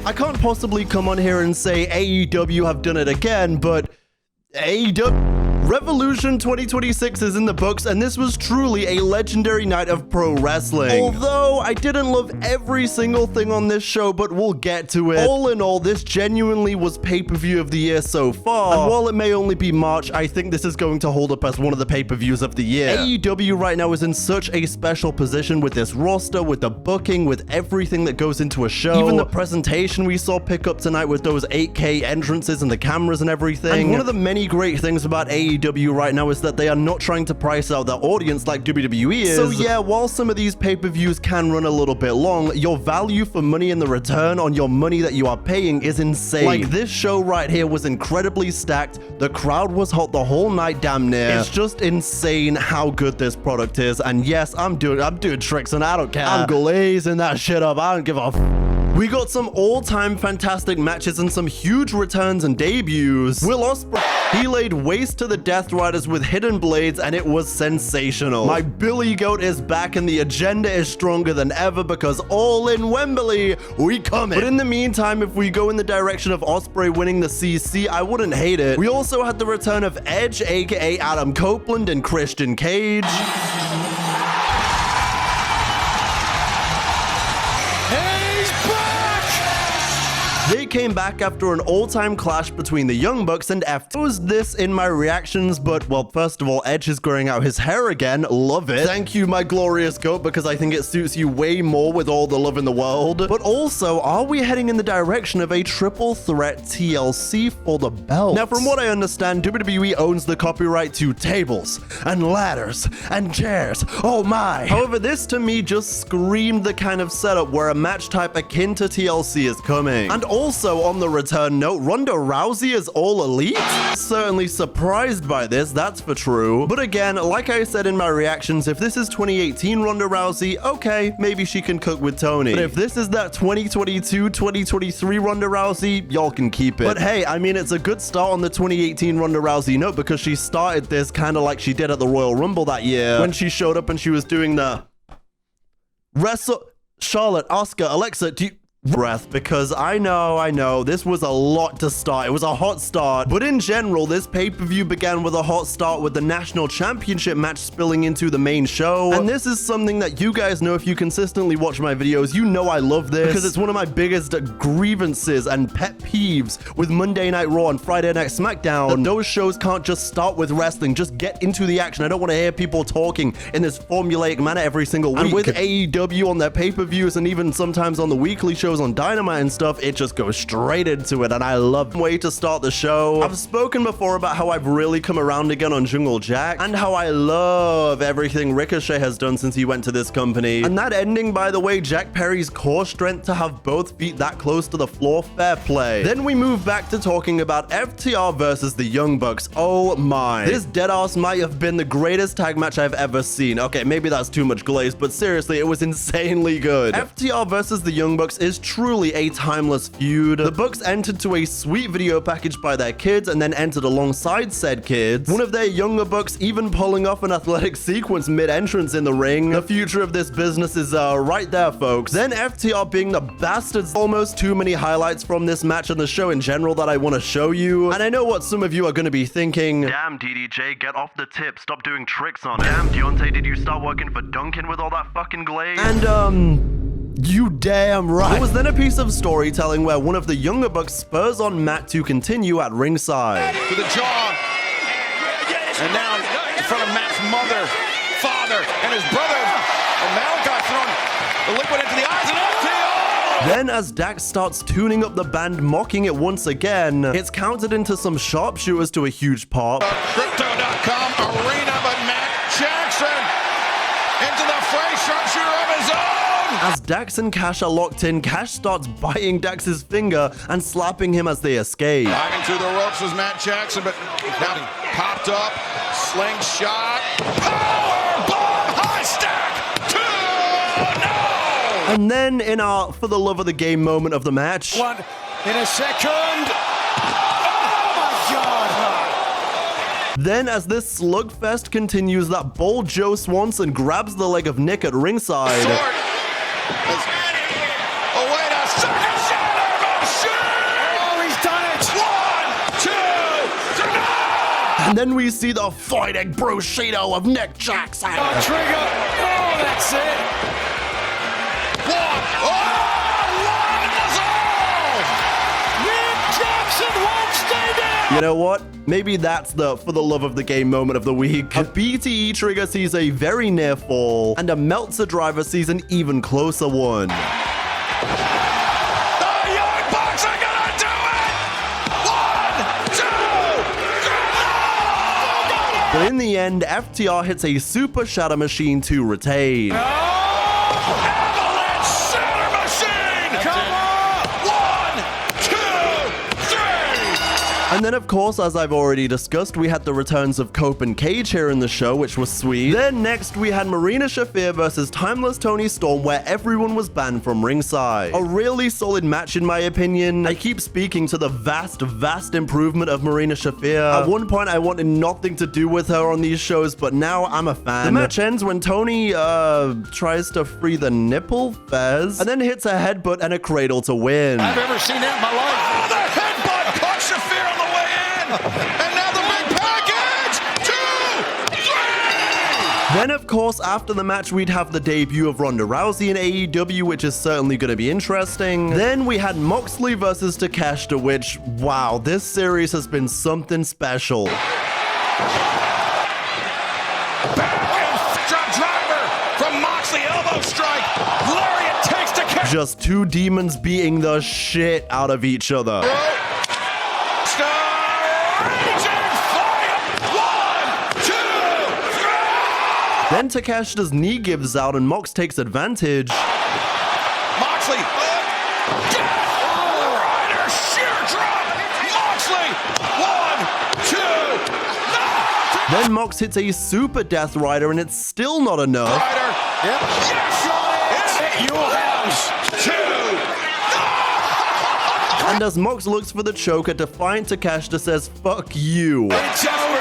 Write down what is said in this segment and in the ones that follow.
I can't possibly come on here and say AEW have done it again, but AEW Revolution 2026 is in the books, and this was truly a legendary night of pro wrestling. Although I didn't love every single thing on this show, but we'll get to it. All in all, this genuinely was pay-per-view of the year so far, and while it may only be March, I think this is going to hold up as one of the pay-per-views of the year. AEW right now is in such a special position with this roster, with the booking, with everything that goes into a show. Even the presentation we saw pick up tonight with those 8K entrances and the cameras and everything. And one of the many great things about AEW right now is that they are not trying to price out their audience like WWE is. So yeah, while some of these pay-per-views can run a little bit long, your value for money and the return on your money that you are paying is insane. Like, this show right here was incredibly stacked. The crowd was hot the whole night, damn near. It's just insane how good this product is. And yes, I'm doing tricks and I don't care. I'm glazing that shit up. I don't give a We got some all-time fantastic matches and some huge returns and debuts. Will Ospreay, he laid waste to the Death Riders with hidden blades, and it was sensational. My Billy Goat is back, and the agenda is stronger than ever because all in Wembley, we coming. But in the meantime, if we go in the direction of Ospreay winning the CC, I wouldn't hate it. We also had the return of Edge, aka Adam Copeland, and Christian Cage. They came back after an all-time clash between the Young Bucks and FT. I was this in my reactions, but, well, first of all, Edge is growing out his hair again. Love it. Thank you, my glorious goat, because I think it suits you way more with all the love in the world. But also, are we heading in the direction of a triple threat TLC for the belt? Now, from what I understand, WWE owns the copyright to tables and ladders and chairs. Oh my. However, this to me just screamed the kind of setup where a match type akin to TLC is coming. And also, on the return note, Ronda Rousey is all elite? Certainly surprised by this, that's for true. But again, like I said in my reactions, if this is 2018 Ronda Rousey, okay, maybe she can cook with Toni. But if this is that 2022, 2023 Ronda Rousey, y'all can keep it. But hey, I mean, it's a good start on the 2018 Ronda Rousey note because she started this kind of like she did at the Royal Rumble that year when she showed up and she was doing the Charlotte, Asuka, Alexa, do you breath, because I know this was a lot to start. It was a hot start, but in general, this pay-per-view began with a hot start with the national championship match spilling into the main show. And this is something that you guys know if you consistently watch my videos. You know I love this because it's one of my biggest grievances and pet peeves with Monday Night Raw and Friday Night SmackDown, that those shows can't just start with wrestling, just get into the action. I don't want to hear people talking in this formulaic manner every single week. And with AEW on their pay-per-views and even sometimes on the weekly shows on Dynamite and stuff, it just goes straight into it, and I love the way to start the show. I've spoken before about how I've really come around again on Jungle Jack, and how I love everything Ricochet has done since he went to this company. And that ending, by the way, Jack Perry's core strength to have both feet that close to the floor, fair play. Then we move back to talking about FTR versus the Young Bucks. Oh my. This deadass might have been the greatest tag match I've ever seen. Okay, maybe that's too much glaze, but seriously, it was insanely good. FTR versus the Young Bucks is truly a timeless feud. The Bucks entered to a sweet video package by their kids and then entered alongside said kids. One of their younger Bucks even pulling off an athletic sequence mid-entrance in the ring. The future of this business is right there, folks. Then FTR being the bastards. Almost too many highlights from this match and the show in general that I want to show you. And I know what some of you are going to be thinking. Damn, DDJ, get off the tip. Stop doing tricks on it. Damn, Deontay, did you start working for Duncan with all that fucking glaze? And, you damn right. There was then a piece of storytelling where one of the younger Bucks spurs on Matt to continue at ringside. To the jaw. And now in front of Matt's mother, father, and his brother. And Malachi throwing the liquid into the eyes and FTR. Then as Dax starts tuning up the band, mocking it once again, it's counted into some sharpshooters to a huge pop. Crypto.com arena, but Matt Jackson into the fray, sharpshooter of his own. As Dax and Cash are locked in, Cash starts biting Dax's finger and slapping him as they escape. Diving through the ropes was Matt Jackson, but now popped up, slingshot, powerbomb, high stack, 2, no! And then in our for the love of the game moment of the match, one in a second. Oh my God! Then as this slugfest continues, that bold Joe Swanson grabs the leg of Nick at ringside. Oh wait, a second shatter, And then we see the fighting Bushido of Nick Jackson. Oh, trigger. Oh, that's it. One. Nick Jackson won't stay down. You know what? Maybe that's the for the love of the game moment of the week. A BTE trigger sees a very near fall, and a Meltzer driver sees an even closer one. But in the end, FTR hits a Super Shatter Machine to retain. Avalanche Shatter Machine! Come on! 1, 2, 3! And then, of course, as I've already discussed, we had the returns of Cope and Cage here in the show, which was sweet. Then next, we had Marina Shafir versus Timeless Toni Storm, where everyone was banned from ringside. A really solid match, in my opinion. I keep speaking to the vast improvement of Marina Shafir. At one point, I wanted nothing to do with her on these shows, but now I'm a fan. The match ends when Toni, tries to free the nipple fez, and then hits a headbutt and a cradle to win. I've ever seen that in my life. Oh, the headbutt caught Shafir on the way in! And now the big package! 2, 3! Then, of course, after the match, we'd have the debut of Ronda Rousey in AEW, which is certainly going to be interesting. Then we had Moxley versus Takeshita, which, wow, this series has been something special. Back driver from Moxley, elbow strike. Lariat takes Takeshita. Just two demons beating the shit out of each other. Then Takeshita's knee gives out and Mox takes advantage. Moxley. Rider sheer drop. Moxley. 1, 2. Then Mox hits a super Death Rider and it's still not enough. Rider. Yep. Yes. It's your house. 2. And as Mox looks for the choker, defiant Takeshita says, "Fuck you." It's over.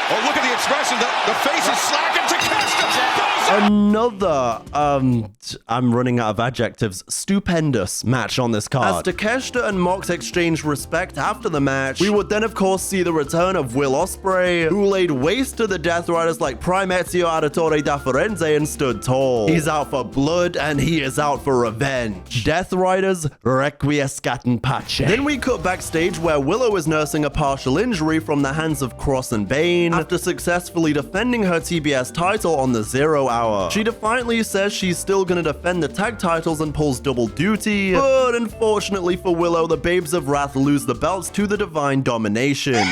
Oh, look at the expression. The face is slacking. Takeshita. Another, I'm running out of adjectives, stupendous match on this card. As Takeshita and Mox exchange respect after the match, we would then of course see the return of Will Ospreay, who laid waste to the Death Riders like Prime Ezio Auditore da Firenze and stood tall. He's out for blood and he is out for revenge. Death Riders, requiescat in pace. Then we cut backstage where Willow is nursing a partial injury from the hands of Kross and Bayne after successfully defending her TBS title on the 0 hour. She defiantly says she's still gonna defend the tag titles and pulls double duty, but unfortunately for Willow, the Babes of Wrath lose the belts to the Divine Domination.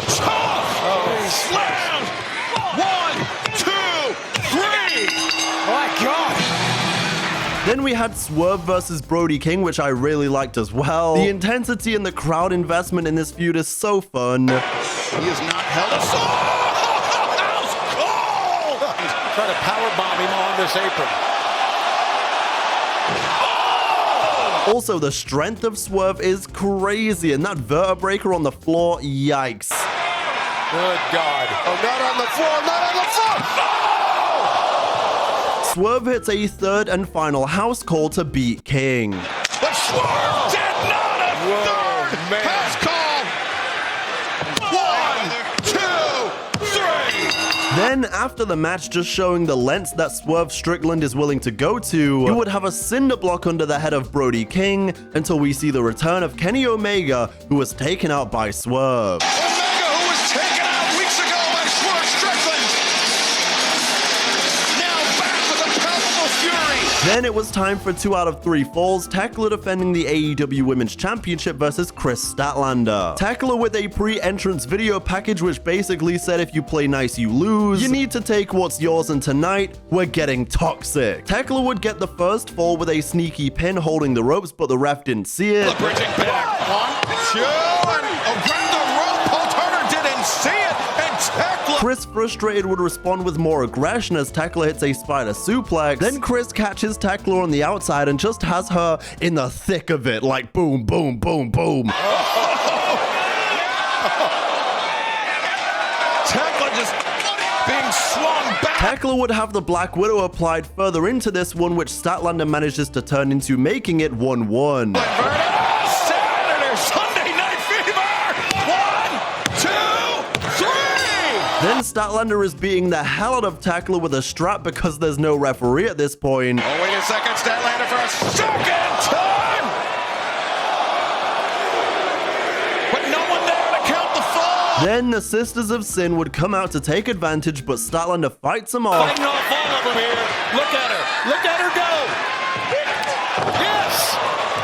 Slammed! 1, 2, 3! My God! Then we had Swerve versus Brody King, which I really liked as well. The intensity and the crowd investment in this feud is so fun. He is not held aside. Try to powerbomb him on this apron. Also, the strength of Swerve is crazy, and that vertebraker on the floor, yikes. Good God. Oh, not on the floor, not on the floor! No! Swerve hits a third and final house call to beat King. But Swerve did not a third house call! 1, 2, 3! Then, after the match just showing the lengths that Swerve Strickland is willing to go to, you would have a cinder block under the head of Brody King until we see the return of Kenny Omega, who was taken out by Swerve. Omega, who was taken out weeks ago by Swerve Strickland, now back with a palpable fury. Then it was time for 2 out of 3 falls, Thekla defending the AEW Women's Championship versus Kris Statlander. Thekla with a pre-entrance video package which basically said if you play nice you lose, you need to take what's yours, and tonight, we're getting toxic. Thekla would get the first fall with a sneaky pin holding the ropes, but the ref didn't see it. Bridging back, 1, 2, and around the rope, Paul Turner didn't see it, and Thekla. Kris, frustrated, would respond with more aggression as Thekla hits a spider suplex. Then Kris catches Thekla on the outside and just has her in the thick of it, like boom, boom, boom, boom. Thekla just being swung back. Thekla would have the Black Widow applied further into this one, which Statlander manages to turn into, making it 1-1. Saturday, Sunday Night Fever. Statlander is beating the hell out of Thekla with a strap because there's no referee at this point. Oh, wait a second, Statlander for a second time! But no one there to count the fall! Then the Sisters of Sin would come out to take advantage, but Statlander fights them off. Fighting off all over here. Look at her. Look at her go. Yes!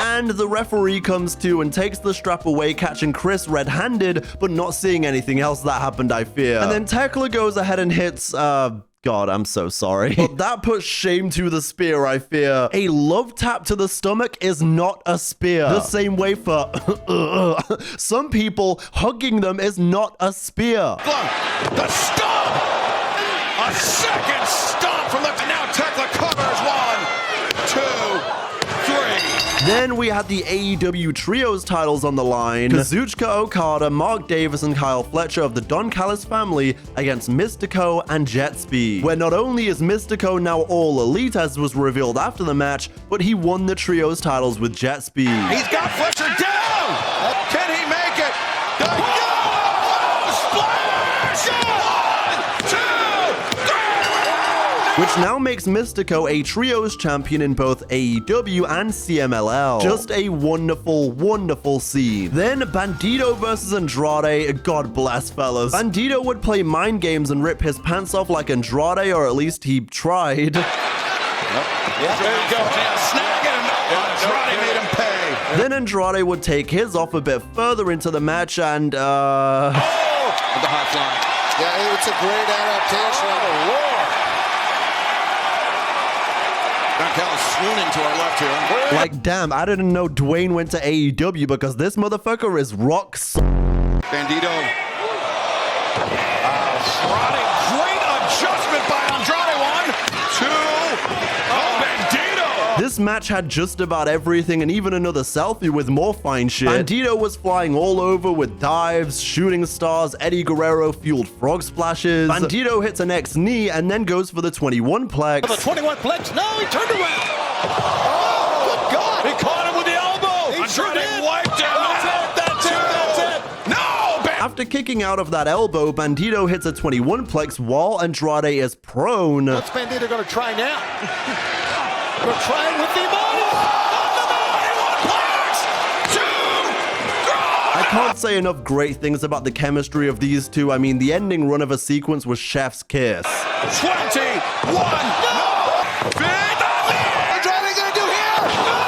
And the referee comes to and takes the strap away, catching Kris red-handed, but not seeing anything else that happened, I fear. And then Thekla goes ahead and hits, God, I'm so sorry. But that puts shame to the spear, I fear. A love tap to the stomach is not a spear. The same way for some people, hugging them is not a spear. The stomp! A second stomp from left, and now Thekla covers 1, 2, 3. Then we had the AEW Trios titles on the line. Kazuchika Okada, Mark Davis, and Kyle Fletcher of the Don Callis family against MISTICO and Jet Speed. Where not only is MISTICO now all elite, as was revealed after the match, but he won the Trios titles with Jet Speed. He's got Fletcher down! Can he make it? Which now makes MISTICO a Trios champion in both AEW and CMLL. Just a wonderful, wonderful scene. Then Bandito versus Andrade. God bless, fellas. Bandito would play mind games and rip his pants off like Andrade, or at least he tried. There you go. Snag it. Andrade made him pay. Then Andrade would take his off a bit further into the match and, The high fly. Yeah, it's a great adaptation. Oh, Lord. Callis swooning to our left here. Like, damn, I didn't know Dwayne went to AEW because this motherfucker is rocks. Bandito. Andrade, great adjustment by Andrade. 1, 2. Oh, Bandito. This match had just about everything and even another selfie with more fine shit. Bandito was flying all over with dives, shooting stars, Eddie Guerrero fueled frog splashes. Bandito hits an X knee and then goes for the 21 plex. The 21 plex. No, he turned around. Oh, good God. He caught him with the elbow. Andrade wiped him. That's it. No. After kicking out of that elbow, Bandito hits a 21 plex while Andrade is prone. What's Bandito going to try now? We're trying with the body. I can't say enough great things about the chemistry of these two. I mean, the ending run of a sequence was chef's kiss. 21. No. Andrade going to do here? No.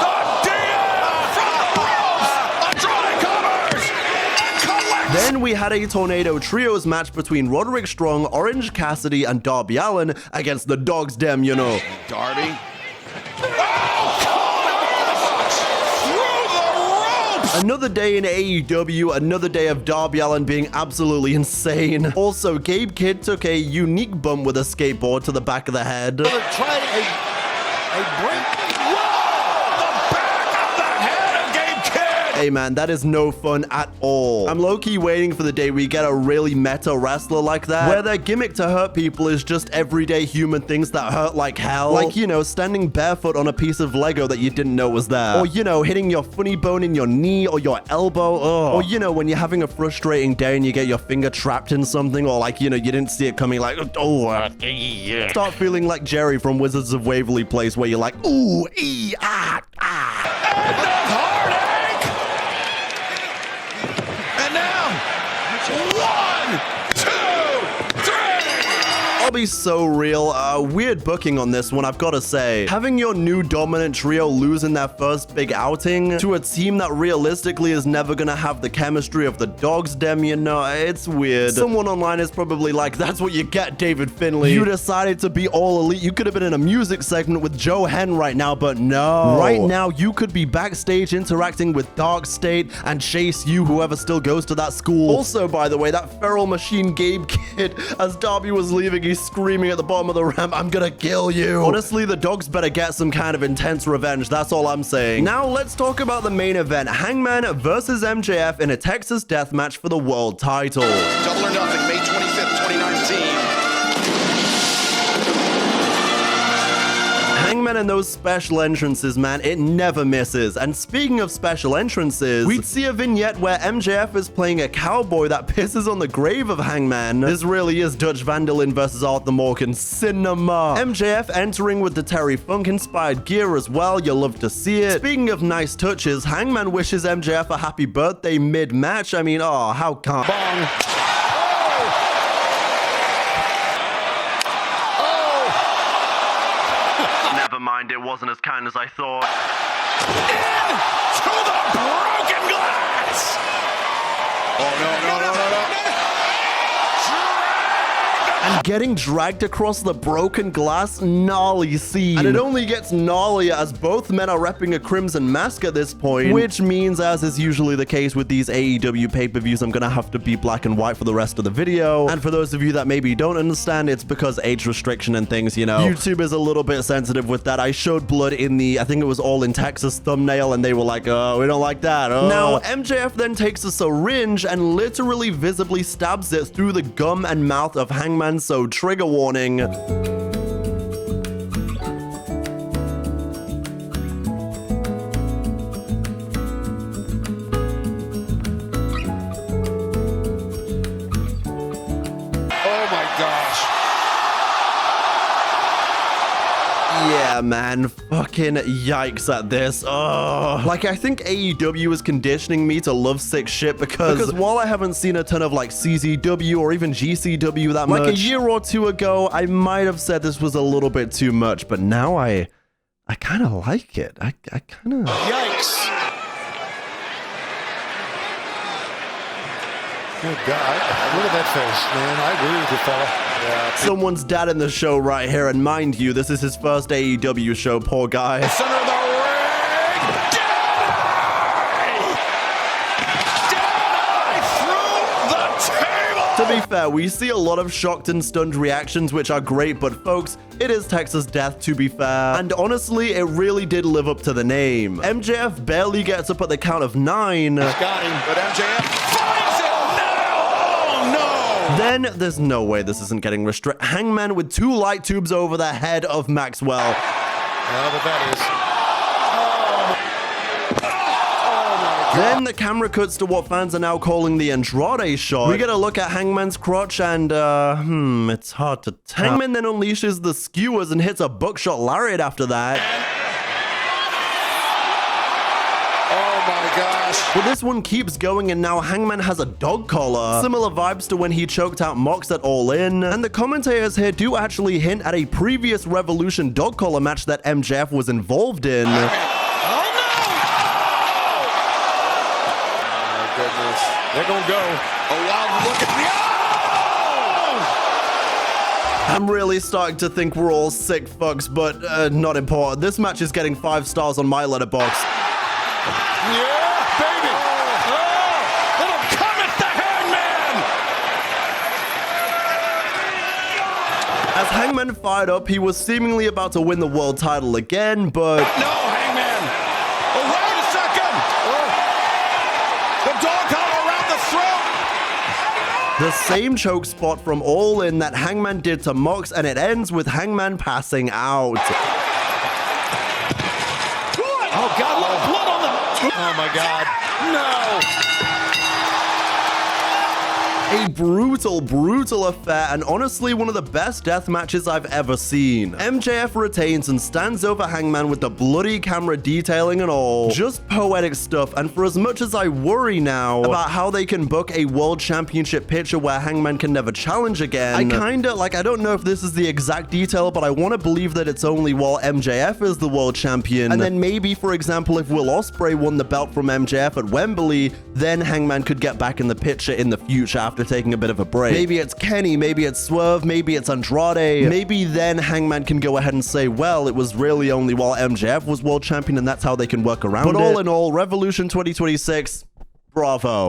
The DM from the ropes. Andrade covers. Collects. Then we had a Tornado Trios match between Roderick Strong, Orange Cassidy, and Darby Allin against the Dogs Dem, you know. Darby. Another day in AEW, another day of Darby Allin being absolutely insane. Also, Gabe Kidd took a unique bump with a skateboard to the back of the head. Trying a break. Hey man, that is no fun at all. I'm low-key waiting for the day we get a really meta wrestler like that, where their gimmick to hurt people is just everyday human things that hurt like hell. Like, you know, standing barefoot on a piece of Lego that you didn't know was there. Or, you know, hitting your funny bone in your knee or your elbow. Ugh. Or, you know, when you're having a frustrating day and you get your finger trapped in something, or like, you know, you didn't see it coming, like, yeah. Start feeling like Jerry from Wizards of Waverly Place, where you're like, ooh, ee, ah, ah. I'll be so real. Weird booking on this one, I've got to say. Having your new dominant trio lose in their first big outing to a team that realistically is never gonna have the chemistry of the Dogs Dem, you know, it's weird. Someone online is probably like, that's what you get, David Finlay. You decided to be all elite. You could have been in a music segment with Joe Hen right now, but no. Right now, you could be backstage interacting with Dark State and Chase U, whoever still goes to that school. Also, by the way, that feral machine Gabe Kidd, as Darby was leaving, he's screaming at the bottom of the ramp, I'm gonna kill you. Honestly, the Dogs better get some kind of intense revenge. That's all I'm saying. Now, let's talk about the main event. Hangman versus MJF in a Texas death match for the world title. Double or Nothing, May 25th, 2019. Hangman Hangman and those special entrances, man, it never misses. And speaking of special entrances, we'd see a vignette where MJF is playing a cowboy that pisses on the grave of Hangman. This really is Dutch Vandalin versus Arthur Morgan cinema. MJF entering with the Terry Funk inspired gear as well, you'll love to see it. Speaking of nice touches, Hangman wishes MJF a happy birthday mid-match. I mean, oh, how calm. Bong. Never mind, it wasn't as kind as I thought. To the broken glass! Oh, no. And getting dragged across the broken glass, gnarly scene. And it only gets gnarlier as both men are repping a crimson mask at this point, which means, as is usually the case with these AEW pay-per-views, I'm gonna have to be black and white for the rest of the video. And for those of you that maybe don't understand, it's because age restriction and things, you know. YouTube is a little bit sensitive with that. I showed blood in the, I think it was All in Texas thumbnail, and they were like, oh, we don't like that. Oh. Now, MJF then takes a syringe and literally visibly stabs it through the gum and mouth of Hangman, so trigger warning. Yeah, man, fucking yikes at this. Oh, like, I think AEW is conditioning me to love sick shit because while I haven't seen a ton of like CZW or even GCW that much, like a year or two ago, I might have said this was a little bit too much, but now I kind of like it. I kind of... Yikes. Good God. Look at that face, man. I agree with you, fella. Yeah. Someone's dad in the show right here, and mind you, this is his first AEW show, poor guy. Center of the ring! Down through the table! To be fair, we see a lot of shocked and stunned reactions, which are great, but folks, it is Texas Death, to be fair. And honestly, it really did live up to the name. MJF barely gets up at the count of 9. Got him, but MJF finds it! Then there's no way this isn't getting restricted. Hangman with 2 light tubes over the head of Maxwell. Yeah, but that is. Oh my God. Then the camera cuts to what fans are now calling the Andrade shot. We get a look at Hangman's crotch and, it's hard to tell. Hangman then unleashes the skewers and hits a buckshot lariat after that. Gosh. But this one keeps going, and now Hangman has a dog collar. Similar vibes to when he choked out Mox at All In. And the commentators here do actually hint at a previous Revolution dog collar match that MJF was involved in. Oh no! Oh my goodness. They're gonna go. A wild look at the... I'm really starting to think we're all sick fucks, but not important. This match is getting 5 stars on my letterbox. Yeah, baby! Oh, it'll come at the Hangman! As Hangman fired up, he was seemingly about to win the world title again, but... No, Hangman! Oh, wait a second! The dog collar around the throat! The same choke spot from All In that Hangman did to Mox, and it ends with Hangman passing out. Oh, God, look, blood on the... Oh my God. No. A brutal, brutal affair, and honestly one of the best death matches I've ever seen. MJF retains and stands over Hangman with the bloody camera detailing and all. Just poetic stuff, and for as much as I worry now about how they can book a world championship picture where Hangman can never challenge again, I kinda, like, I don't know if this is the exact detail, but I want to believe that it's only while MJF is the world champion, and then maybe, for example, if Will Ospreay won the belt from MJF at Wembley, then Hangman could get back in the picture in the future after taking a bit of a break. Maybe it's Kenny, maybe it's Swerve, maybe it's Andrade. Maybe then Hangman can go ahead and say, well, it was really only while MJF was world champion, and that's how they can work around it. But all in all, Revolution 2026, bravo.